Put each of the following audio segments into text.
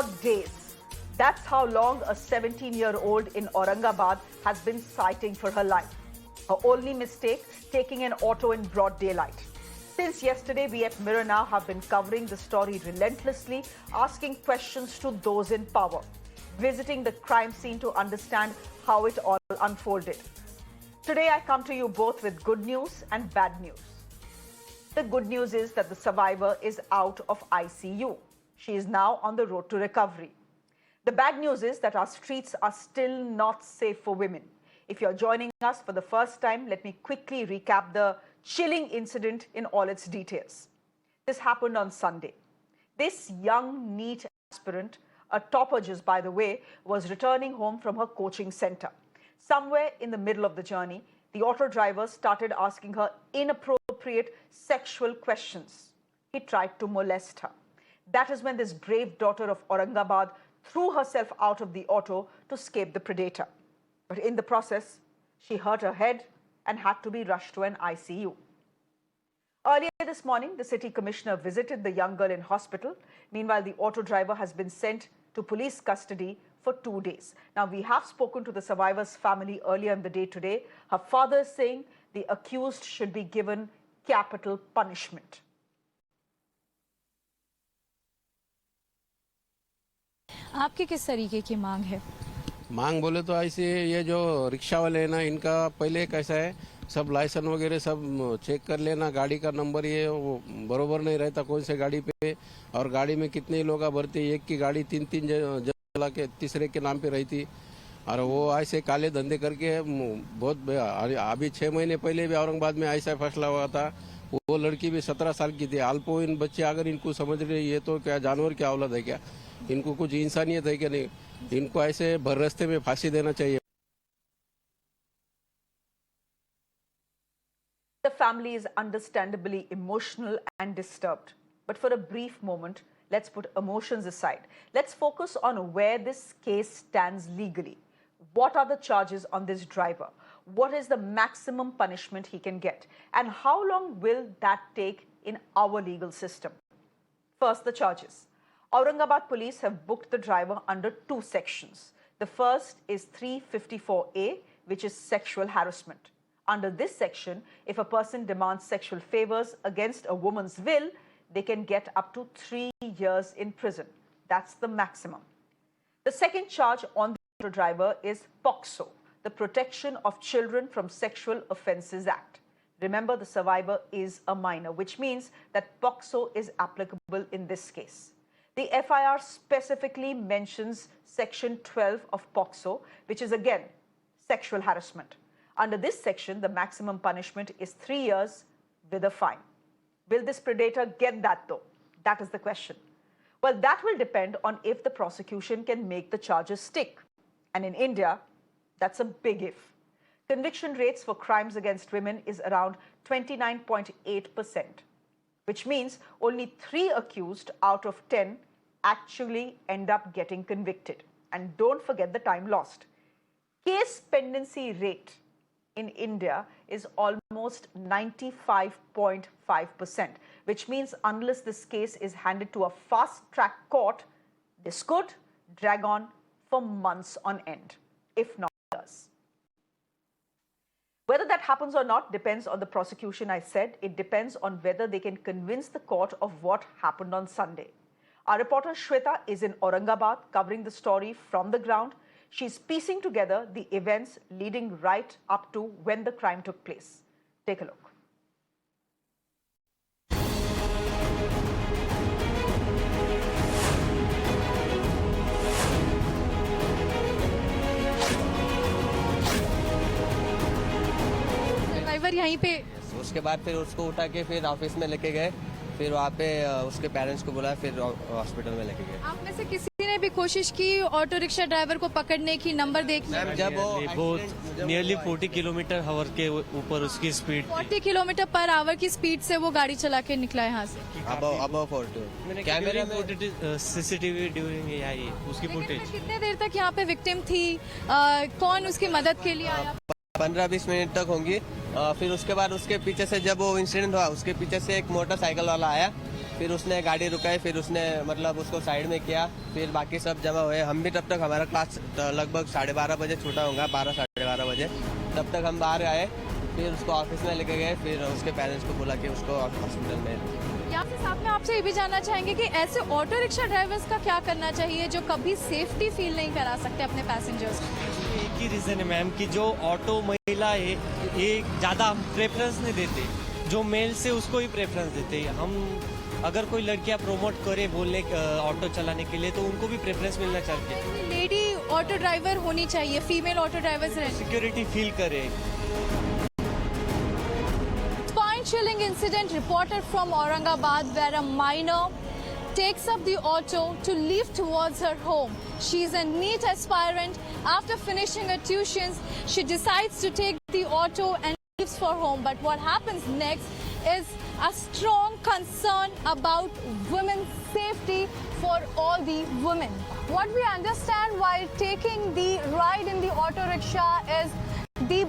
for days. That's how long a 17-year-old in Aurangabad has been fighting for her life. Her only mistake, taking an auto in broad daylight. Since yesterday, we at Mirror Now have been covering the story relentlessly, asking questions to those in power, visiting the crime scene to understand how it all unfolded. Today, I come to you both with good news and bad news. The good news is that the survivor is out of ICU. She is now on the road to recovery. The bad news is that our streets are still not safe for women. If you're joining us for the first time, let me quickly recap the chilling incident in all its details. This happened on Sunday. This young NEET aspirant, a topper just by the way, was returning home from her coaching center. Somewhere in the middle of the journey, the auto driver started asking her inappropriate sexual questions. He tried to molest her. That is when this brave daughter of Aurangabad threw herself out of the auto to escape the predator. But in the process, she hurt her head and had to be rushed to an ICU. Earlier this morning, the city commissioner visited the young girl in hospital. Meanwhile, the auto driver has been sent to police custody for 2 days. Now, we have spoken to the survivor's family earlier in the day today. Her father is saying the accused should be given capital punishment. आपकी किस तरीके की मांग है? मांग बोले तो ऐसे ये जो रिक्शा वाले हैं ना, इनका पहले कैसा है, सब लाइसेंस वगैरह सब चेक कर लेना, गाड़ी का नंबर ये वो बरोबर नहीं रहता कौन से गाड़ी पे, और गाड़ी में कितने लोग भरते, एक की गाड़ी तीन चला के तीसरे के नाम पे रहती, और वो ऐसे काले धंधे करके बहुत। अभी 6 महीने पहले भी औरंगाबाद में ऐसा फैसला हुआ था, वो लड़की भी 17 साल की थी। अल्पवयीन बच्चे अगर इनको समझ रहे, ये तो क्या जानवर की औलाद है क्या? इनको कुछ इंसानियत है क्या नहीं? इनको ऐसे भर रास्ते में फांसी देना चाहिए। The family is understandably emotional and disturbed. But for a brief moment, let's put emotions aside. Let's focus on where this case stands legally. What are the charges on this driver? What is the maximum punishment he can get? And how long will that take in our legal system? First, the charges. Aurangabad police have booked the driver under 2 sections. The first is 354A, which is sexual harassment. Under this section, if a person demands sexual favors against a woman's will, they can get up to 3 years in prison. That's the maximum. The second charge on the driver is POCSO, the Protection of Children from Sexual Offences Act. Remember, the survivor is a minor, which means that POCSO is applicable in this case. The FIR specifically mentions Section 12 of POCSO, which is again sexual harassment. Under this section, the maximum punishment is 3 years with a fine. Will this predator get that though? That is the question. Well, that will depend on if the prosecution can make the charges stick. And in India, that's a big if. Conviction rates for crimes against women is around 29.8%, which means only 3 accused out of 10 actually end up getting convicted. And don't forget the time lost. Case pendency rate in India is almost 95.5%, which means unless this case is handed to a fast-track court, this could drag on for months on end, if not years. Whether that happens or not depends on the prosecution, I said. It depends on whether they can convince the court of what happened on Sunday. Our reporter Shweta is in Aurangabad covering the story from the ground. She's piecing together the events leading right up to when the crime took place. Take a look. Survivor यहीं पे, उसके बाद फिर उसको उठा के फिर office में लेके गए, फिर वहाँ पे उसके पेरेंट्स को बुलाया, फिर हॉस्पिटल में लेके गए। आप में से किसी ने भी कोशिश की ऑटो रिक्शा ड्राइवर को पकड़ने की, नंबर देखने की? जब वो बहुत नियरली 40 किलोमीटर आवर के ऊपर उसकी स्पीड 40 किलोमीटर पर आवर की स्पीड से वो गाड़ी चला के निकला यहाँ से। अबव 40 कैमरे में सीसीटीवी ड्यूरिंग आई उसकी फुटेज। कितने देर तक यहाँ पे विक्टिम थी? कौन उसकी मदद के लिए आया? 15-20 मिनट तक होंगी। फिर उसके बाद उसके पीछे से जब वो इंसिडेंट हुआ, उसके पीछे से एक मोटरसाइकिल वाला आया, फिर उसने गाड़ी रुकाई, फिर उसने मतलब उसको साइड में किया, फिर बाकी सब जमा हुए। हम भी तब तक, हमारा क्लास लगभग 12:30 बजे छूटा होगा, 12 साढ़े 12 बजे, तब तक हम बाहर आए, फिर उसको ऑफिस में लेके गए, फिर उसके पेरेंट्स को बुला के उसको हॉस्पिटल में। यहाँ से साथ में आपसे ये भी जानना चाहेंगे कि ऐसे ऑटो रिक्शा ड्राइवर्स का क्या करना चाहिए जो कभी सेफ्टी फील नहीं करा सकते अपने पैसेंजर्स को? एक ही रीज़न है मैम कि जो ऑटो महिला है ये ज़्यादा हम प्रेफरेंस नहीं देते, जो मेल से उसको ही प्रेफरेंस देते हैं हम। अगर कोई लड़कियां प्रमोट करे बोलने ऑटो चलाने के लिए तो उनको भी प्रेफरेंस मिलना चाहिए। लेडी ऑटो ड्राइवर होनी चाहिए, फीमेल ऑटो ड्राइवर्स रहने। सिक्योरिटी फील करे। Chilling incident reported from Aurangabad where a minor takes up the auto to leave towards her home. She is a NEET aspirant. After finishing her tuitions, she decides to take the auto and leaves for home. But what happens next is a strong concern about women's safety for all the women. What we understand while taking the ride in the auto rickshaw is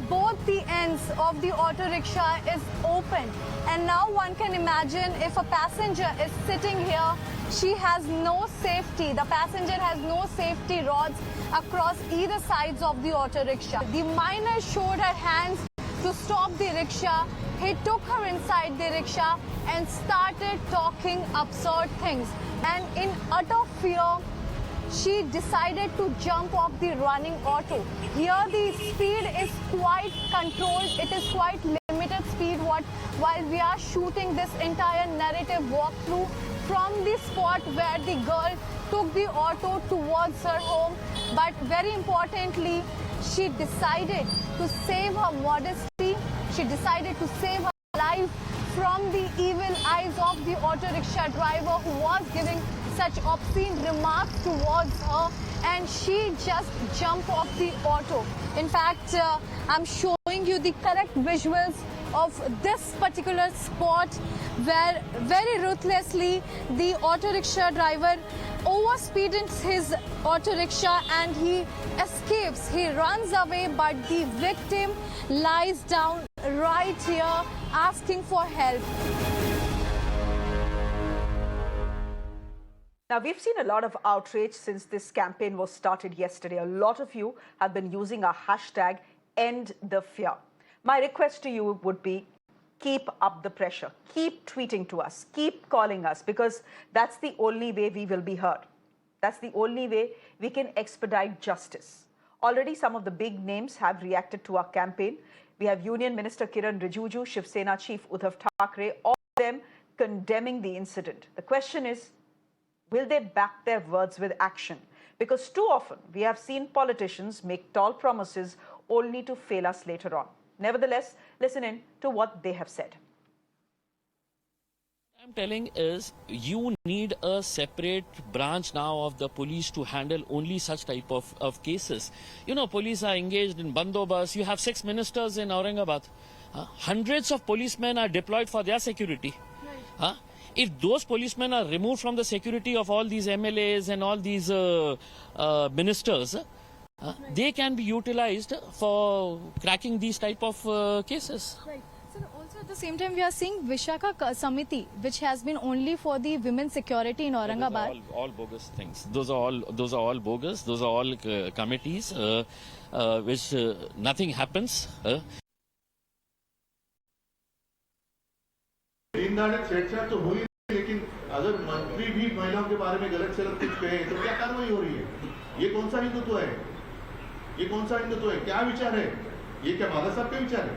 both the ends of the auto rickshaw is open, and now one can imagine if a passenger is sitting here, she has no safety. The passenger has no safety rods across either sides of the auto rickshaw. The minor showed her hands to stop the rickshaw. He took her inside the rickshaw and started talking absurd things. And in utter fear, she decided to jump off the running auto. Here the speed is quite controlled. It is quite limited speed while we are shooting this entire narrative walkthrough from the spot where the girl took the auto towards her home. But very importantly, she decided to save her modesty. She decided to save her life from the evil eyes of the auto rickshaw driver who was giving such obscene remarks towards her, and she just jumped off the auto. In fact, I'm showing you the correct visuals of this particular spot where very ruthlessly the auto rickshaw driver overspeeds his auto rickshaw and he escapes. He runs away, but the victim lies down right here asking for help. Now, we've seen a lot of outrage since this campaign was started yesterday. A lot of you have been using our hashtag #EndTheFear. My request to you would be, keep up the pressure. Keep tweeting to us. Keep calling us, because that's the only way we will be heard. That's the only way we can expedite justice. Already some of the big names have reacted to our campaign. We have Union Minister Kiran Rijiju, Shiv Sena Chief Uddhav Thackeray, all of them condemning the incident. The question is, will they back their words with action? Because too often we have seen politicians make tall promises only to fail us later on. Nevertheless, listen in to what they have said. I'm telling is you need a separate branch now of the police to handle only such type of cases. You know, police are engaged in bandobas. You have 6 ministers in Aurangabad. Hundreds of policemen are deployed for their security. Right. If those policemen are removed from the security of all these MLAs and all these ministers, they can be utilized for cracking these type of cases. Right. So also at the same time, we are seeing Vishaka Samiti, which has been only for the women's security in Aurangabad. All bogus things. Those are all bogus. Those are all committees which nothing happens. दीनदार छेड़छाड़ तो हुई, लेकिन अगर मंत्री भी महिलाओं के बारे में गलत सलत कुछ कहे तो क्या कार्रवाई हो रही है? ये कौन सा हिंदुत्व है? ये कौन सा हिंदुत्व है? क्या विचार है? ये क्या बाबा साहब के विचार है?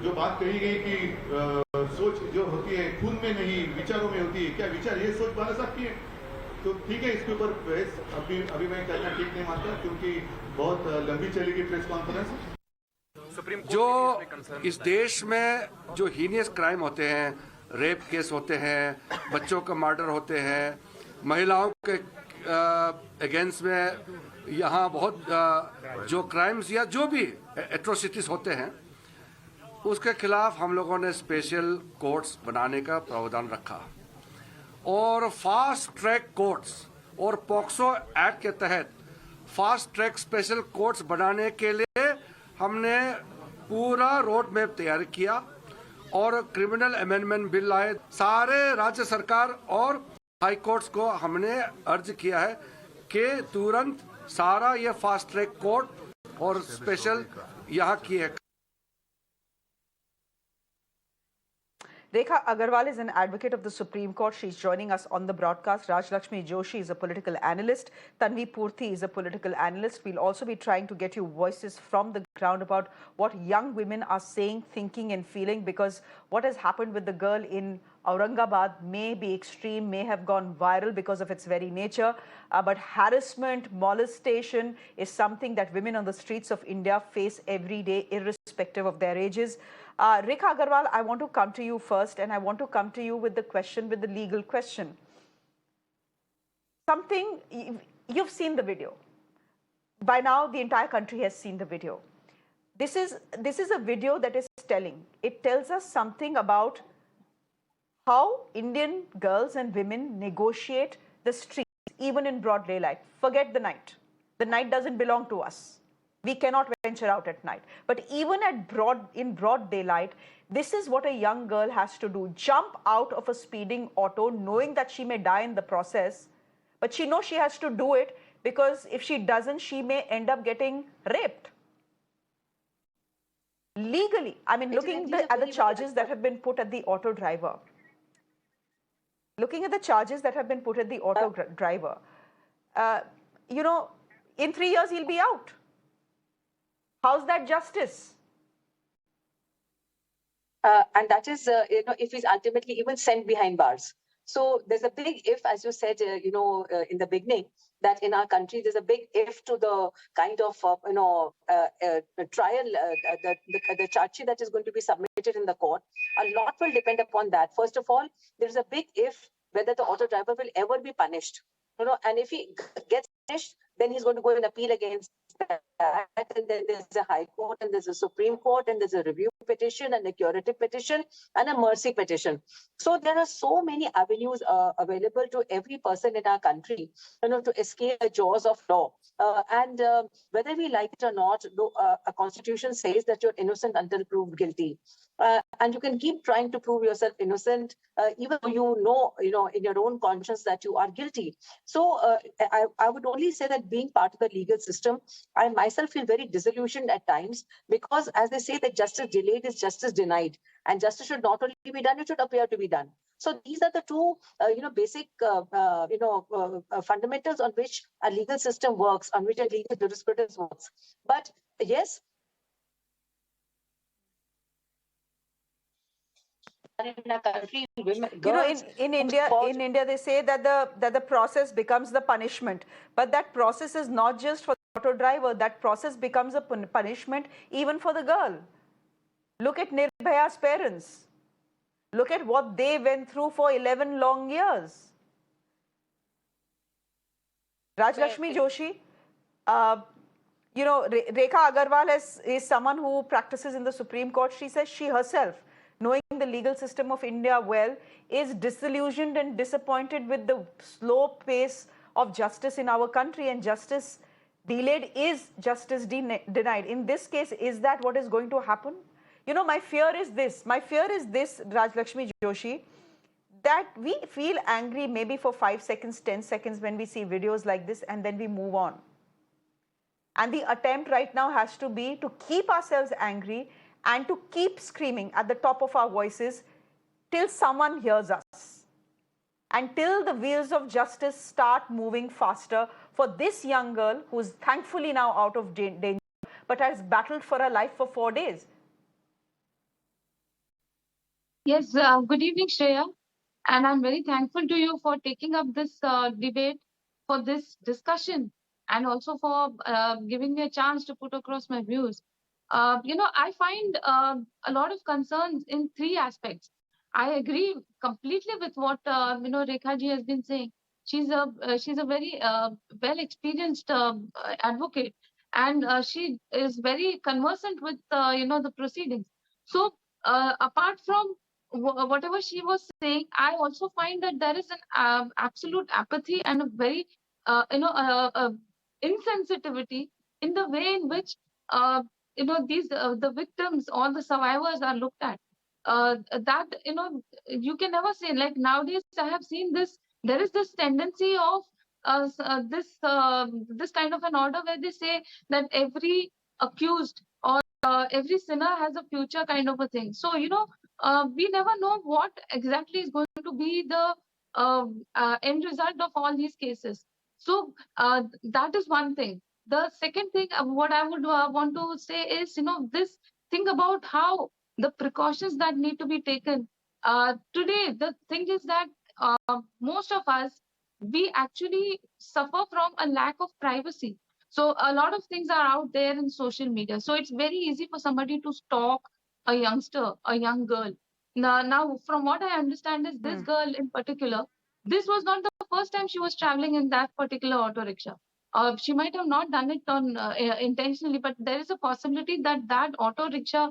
जो बात कही गई कि सोच जो होती है खून में नहीं विचारों में होती है, क्या विचार ये सोच बाबा साहब की है? तो ठीक है, इसके ऊपर प्रेस अभी मैं कहना ठीक नहीं मानता, क्योंकि बहुत लंबी चलेगी प्रेस कॉन्फ्रेंस। जो इस देश में जो हीनियस क्राइम होते हैं, रेप केस होते हैं, बच्चों का मर्डर होते हैं, महिलाओं के अगेंस्ट में यहाँ बहुत जो क्राइम्स या जो भी एट्रोसिटीज होते हैं, उसके खिलाफ हम लोगों ने स्पेशल कोर्ट्स बनाने का प्रावधान रखा और फास्ट ट्रैक कोर्ट्स और पॉक्सो एक्ट के तहत फास्ट ट्रैक स्पेशल कोर्ट्स बनाने के लिए हमने पूरा रोड मैप तैयार किया और क्रिमिनल अमेंडमेंट बिल लाए। सारे राज्य सरकार और हाई कोर्ट्स को हमने अर्ज किया है कि तुरंत सारा ये फास्ट ट्रैक कोर्ट और स्पेशल यहाँ की है। Rekha Agarwal is an advocate of the Supreme Court. She's joining us on the broadcast. Rajlakshmi Joshi is a political analyst. Tanvi Purthy is a political analyst. We'll also be trying to get you voices from the ground about what young women are saying, thinking and feeling, because what has happened with the girl in Aurangabad may be extreme, may have gone viral because of its very nature. But harassment, molestation is something that women on the streets of India face every day, irrespective of their ages. Rekha Agarwal, I want to come to you first, and I want to come to you with the question, with the legal question. You've seen the video. By now, the entire country has seen the video. This is a video that is telling. It tells us something about how Indian girls and women negotiate the streets, even in broad daylight. Forget the night. The night doesn't belong to us. We cannot venture out at night. But even in broad daylight, this is what a young girl has to do. Jump out of a speeding auto, knowing that she may die in the process. But she knows she has to do it because if she doesn't, she may end up getting raped. Legally, I mean, looking at the charges that have been put at the auto driver. Looking at the charges that have been put at the auto driver, you know, in 3 years, he'll be out. How's that justice? And that is, if he's ultimately even sent behind bars. So there's a big if, as you said, in the beginning, that in our country, there's a big if to the kind of, trial, the charge sheet that is going to be submitted in the court. A lot will depend upon that. First of all, there's a big if whether the auto driver will ever be punished. And if he gets punished, then he's going to go and appeal against that. And then there's a high court, and there's a Supreme Court, and there's a review petition, and a curative petition, and a mercy petition. So there are so many avenues available to every person in our country, to escape the jaws of law. And whether we like it or not, a constitution says that you're innocent until proved guilty. And you can keep trying to prove yourself innocent, even though you know in your own conscience that you are guilty. So I would only say that being part of the legal system, I myself feel very disillusioned at times, because as they say that justice delayed is justice denied, and justice should not only be done, it should appear to be done. So these are the two, basic, fundamentals on which a legal system works, on which a legal jurisprudence works. But yes, in a country, women, girls, in India, they say that the process becomes the punishment. But that process is not just for the auto driver. That process becomes a punishment even for the girl. Look at Nirbhaya's parents. Look at what they went through for 11 long years. Rajlakshmi Joshi, Rekha Agarwal is someone who practices in the Supreme Court. She says she herself, knowing the legal system of India well, is disillusioned and disappointed with the slow pace of justice in our country, and justice delayed is justice denied. In this case, is that what is going to happen? My fear is this, Rajlakshmi Joshi, that we feel angry maybe for 5 seconds, 10 seconds when we see videos like this, and then we move on. And the attempt right now has to be to keep ourselves angry and to keep screaming at the top of our voices till someone hears us, until the wheels of justice start moving faster for this young girl who is thankfully now out of danger, but has battled for her life for 4 days. Yes, good evening, Shreya. And I'm very thankful to you for taking up this debate, for this discussion, and also for giving me a chance to put across my views. I find a lot of concerns in 3 aspects. I agree completely with what Rekha ji has been saying. She's a very well experienced advocate, and she is very conversant with the proceedings. So apart from whatever she was saying, I also find that there is an absolute apathy and a very insensitivity in the way in which these the victims or the survivors are looked at. that, you can never say, like nowadays I have seen this, there is this tendency of this kind of an order where they say that every accused or every sinner has a future, kind of a thing. So, we never know what exactly is going to be the end result of all these cases. So that is one thing. The second thing, what I would want to say is, this thing about how the precautions that need to be taken. Today, the thing is that most of us, we actually suffer from a lack of privacy. So a lot of things are out there in social media. So it's very easy for somebody to stalk a youngster, a young girl. Now, from what I understand is this girl in particular, this was not the first time she was traveling in that particular auto rickshaw. She might have not done it on intentionally, but there is a possibility that that auto rickshaw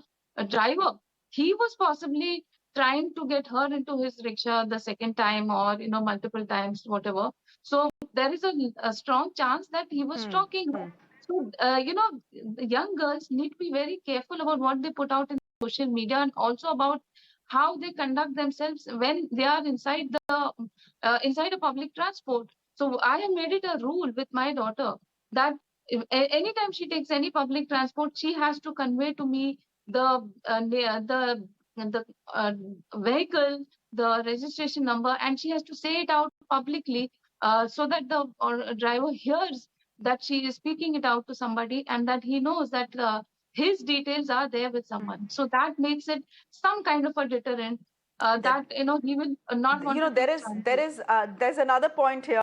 driver, he was possibly trying to get her into his rickshaw the second time, or multiple times, whatever. So there is a strong chance that he was stalking her. So the young girls need to be very careful about what they put out in social media, and also about how they conduct themselves when they are inside the inside a public transport. So I have made it a rule with my daughter that anytime she takes any public transport, she has to convey to me the vehicle, the registration number, and she has to say it out publicly, so that the driver hears that she is speaking it out to somebody, and that he knows that his details are there with someone. So that makes it some kind of a deterrent, that he will not want to take chances. There's another point here.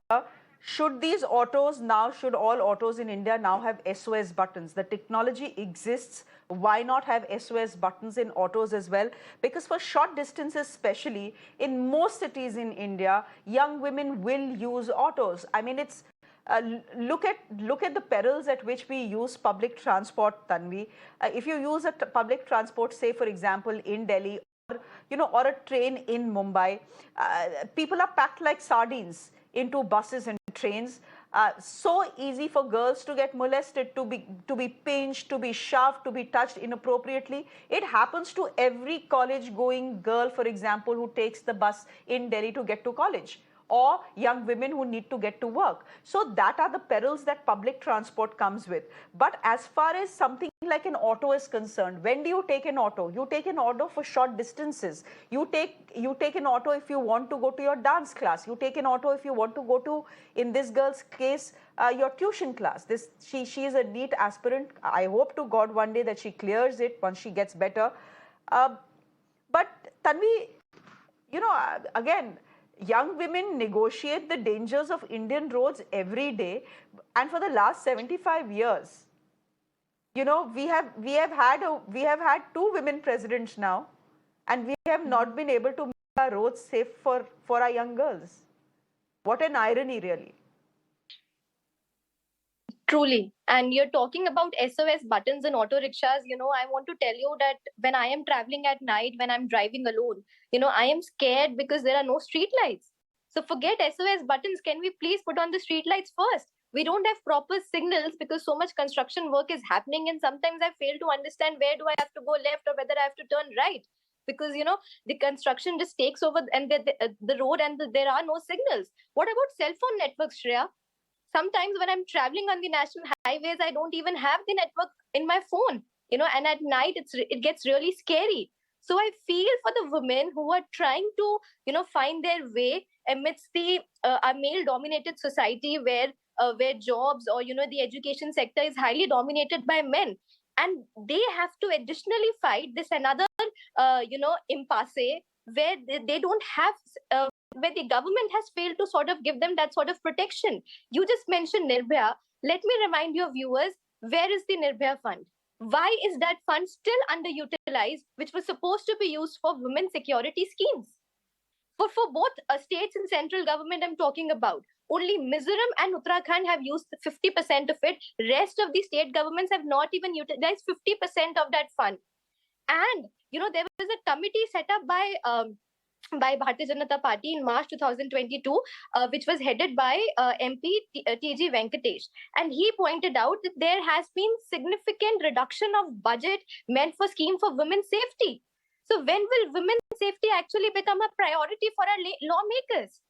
Should all autos in India now have SOS buttons? The technology exists. Why not have SOS buttons in autos as well? Because for short distances, especially in most cities in India, young women will use autos. I mean, it's look at the perils at which we use public transport, Tanvi. If you use a public transport, say for example in Delhi, or a train in Mumbai, people are packed like sardines into buses and trains. So easy for girls to get molested, to be pinched, to be shoved, to be touched inappropriately. It happens to every college-going girl, for example, who takes the bus in Delhi to get to college, or young women who need to get to work. So that are the perils that public transport comes with. But as far as something like an auto is concerned, when do you take an auto? You take an auto for short distances. You take an auto if you want to go to your dance class. You take an auto if you want to go to, in this girl's case, your tuition class. She is a NEET aspirant. I hope to God one day that she clears it once she gets better. But Tanvi, again, young women negotiate the dangers of Indian roads every day, and for the last 75 years, we have had two women presidents now, and we have not been able to make our roads safe for our young girls. What an irony, really. Truly. And you're talking about SOS buttons in auto rickshaws. I want to tell you that when I am traveling at night, when I'm driving alone, I am scared because there are no street lights. So forget SOS buttons. Can we please put on the street lights first? We don't have proper signals because so much construction work is happening. And sometimes I fail to understand where do I have to go left or whether I have to turn right. Because, the construction just takes over and the road, and there are no signals. What about cell phone networks, Shreya? Sometimes when I'm traveling on the national highways, I don't even have the network in my phone, and at night it gets really scary. So I feel for the women who are trying to, find their way amidst the a male-dominated society where jobs or, the education sector is highly dominated by men. And they have to additionally fight this another, impasse where they don't have where the government has failed to sort of give them that sort of protection. You just mentioned Nirbhaya. Let me remind your viewers, where is the Nirbhaya fund? Why is that fund still underutilized, which was supposed to be used for women security schemes? For both states and central government I'm talking about, only Mizoram and Uttarakhand have used 50% of it. Rest of the state governments have not even utilized 50% of that fund. And, there was a committee set up by Bharatiya Janata Party in March 2022, which was headed by MP TG Venkatesh. And he pointed out that there has been significant reduction of budget meant for scheme for women's safety. So when will women's safety actually become a priority for our lawmakers?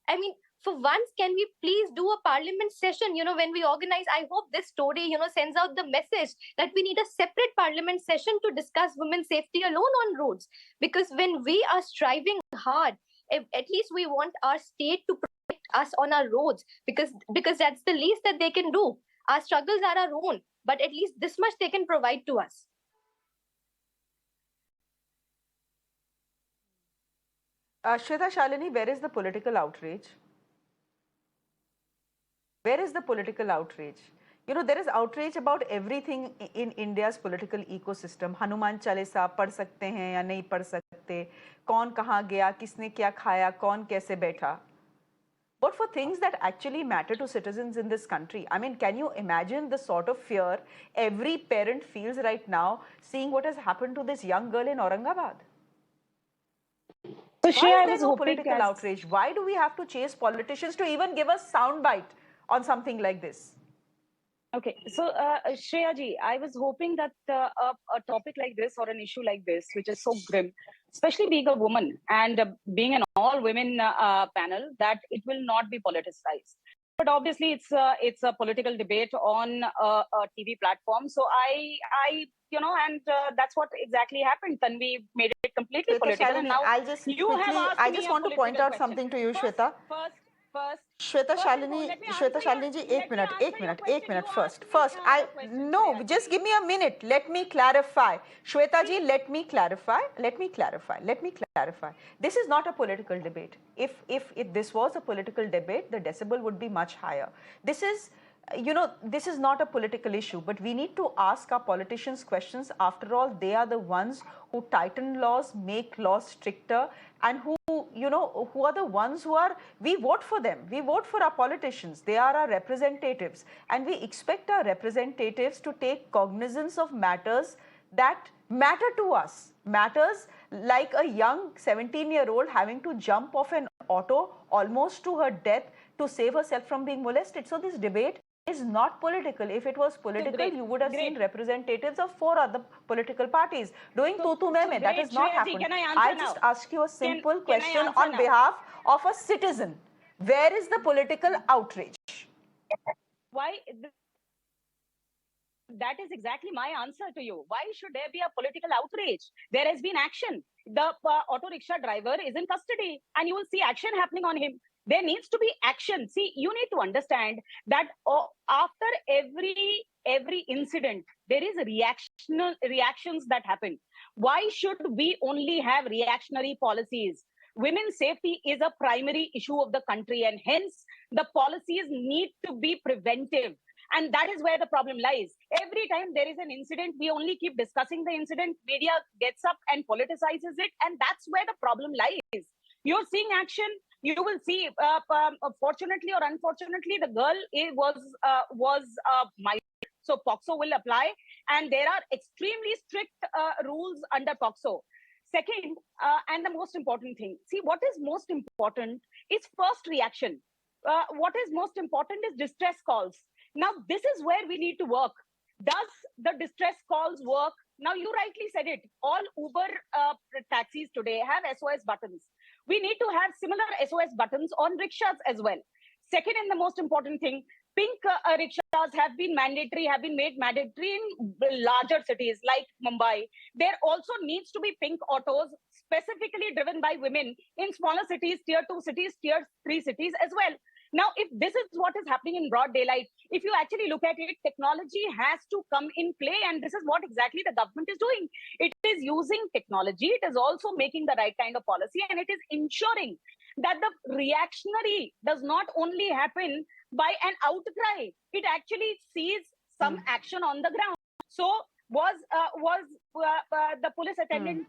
I mean, for once, can we please do a parliament session, when we organize? I hope this story, sends out the message that we need a separate parliament session to discuss women's safety alone on roads. Because when we are striving hard, at least we want our state to protect us on our roads, because that's the least that they can do. Our struggles are our own, but at least this much they can provide to us. Shweta Shalini, where is the political outrage? Where is the political outrage? There is outrage about everything in India's political ecosystem. Hanuman Chalisa पढ़ सकते हैं या नहीं पढ़ सकते, कौन कहाँ गया, किसने क्या खाया, कौन कैसे बैठा. But for things that actually matter to citizens in this country, I mean, can you imagine the sort of fear every parent feels right now seeing what has happened to this young girl in Aurangabad? So, Why is there no political outrage? Why do we have to chase politicians to even give us soundbite on something like this? Okay, so Shreya ji, I was hoping that a topic like this or an issue like this, which is so grim, especially being a woman and being an all-women panel, that it will not be politicized. But obviously, it's a political debate on a TV platform. So and that's what exactly happened. Tanvi made it completely political. Shalini, and now I just want to point out something to you, Shweta. Shweta Shalini ji, एक minute. First, just give me a minute. Let me clarify. Shweta ji, let me clarify. This is not a political debate. If this was a political debate, the decibel would be much higher. This is not a political issue, but we need to ask our politicians questions. After all, they are the ones who tighten laws, make laws stricter, and who are the ones we vote for them. We vote for our politicians. They are our representatives. And we expect our representatives to take cognizance of matters that matter to us. Matters like a young 17-year-old having to jump off an auto almost to her death to save herself from being molested. So this debate is not political. If it was political, you would have seen representatives of 4 other political parties doing tutu meme. That has not happened. I just ask you a simple question on behalf of a citizen. Where is the political outrage? Why? That is exactly my answer to you. Why should there be a political outrage? There has been action. The auto rickshaw driver is in custody, and you will see action happening on him. There needs to be action. See, you need to understand that after every incident, there is reactions that happen. Why should we only have reactionary policies? Women's safety is a primary issue of the country, and hence the policies need to be preventive. And that is where the problem lies. Every time there is an incident, we only keep discussing the incident. Media gets up and politicizes it, and that's where the problem lies. You're seeing action. You will see, fortunately or unfortunately, the girl was minor. So POCSO will apply, and there are extremely strict rules under POCSO. Second, and the most important thing, see, what is most important is first reaction. What is most important is distress calls. Now, this is where we need to work. Does the distress calls work? Now, you rightly said it. All Uber taxis today have SOS buttons. We need to have similar SOS buttons on rickshaws as well. Second, and the most important thing, pink rickshaws have been made mandatory in larger cities like Mumbai. There also needs to be pink autos specifically driven by women in smaller cities, tier 2 cities, tier 3 cities as well. Now, if this is what is happening in broad daylight, if you actually look at it, technology has to come in play, and this is what exactly the government is doing. It is using technology. It is also making the right kind of policy, and it is ensuring that the reactionary does not only happen by an outcry. It actually sees some action on the ground. So, was the police attendant,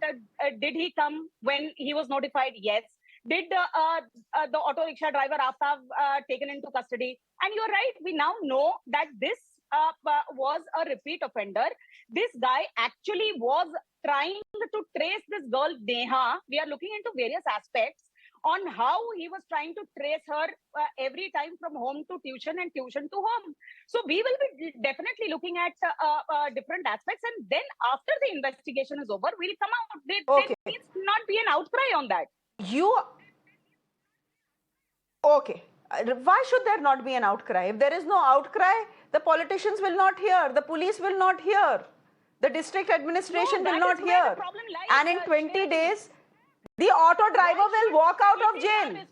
did he come when he was notified? Yes. Did the auto rickshaw driver Aftab taken into custody? And you're right, we now know that this was a repeat offender. This guy actually was trying to trace this girl Neha. We are looking into various aspects on how he was trying to trace her every time from home to tuition and tuition to home. So we will be definitely looking at different aspects, and then after the investigation is over, we'll come out. There needs not be an outcry on that. Okay. Why should there not be an outcry? If there is no outcry, the politicians will not hear, the police will not hear, the district administration will not hear. And in 20 days, the auto driver will walk out of jail.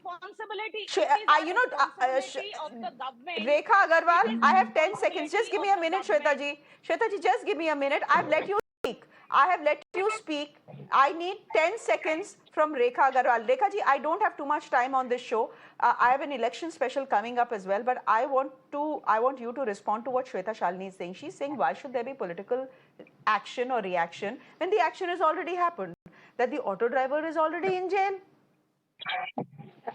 Rekha Agarwal, I have 10 seconds. Just give me a minute, Shweta ji. Shweta ji, just give me a minute. I have let you speak. I have let you speak. I need 10 seconds from Rekha Agarwal. Rekha ji, I don't have too much time on this show. I have an election special coming up as well, but I want you to respond to what Shweta Shalini is saying. She's saying, why should there be political action or reaction when the action has already happened? That the auto driver is already in jail.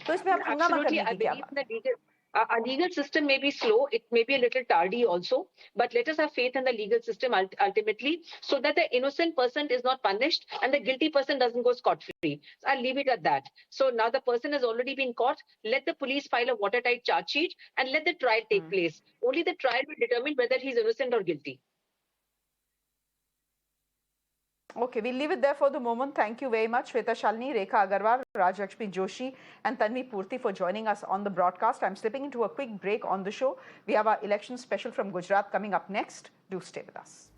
So इसमें आप हंगामा करने की क्या बात? Our legal system may be slow, it may be a little tardy also, but let us have faith in the legal system ultimately, so that the innocent person is not punished and the guilty person doesn't go scot-free. So I'll leave it at that. So now the person has already been caught. Let the police file a watertight charge sheet and let the trial take place. Only the trial will determine whether he's innocent or guilty. Okay, we'll leave it there for the moment. Thank you very much, Shweta Shalini, Rekha Agarwal, Rajlakshmi Joshi, and Tanvi Purti for joining us on the broadcast. I'm slipping into a quick break on the show. We have our election special from Gujarat coming up next. Do stay with us.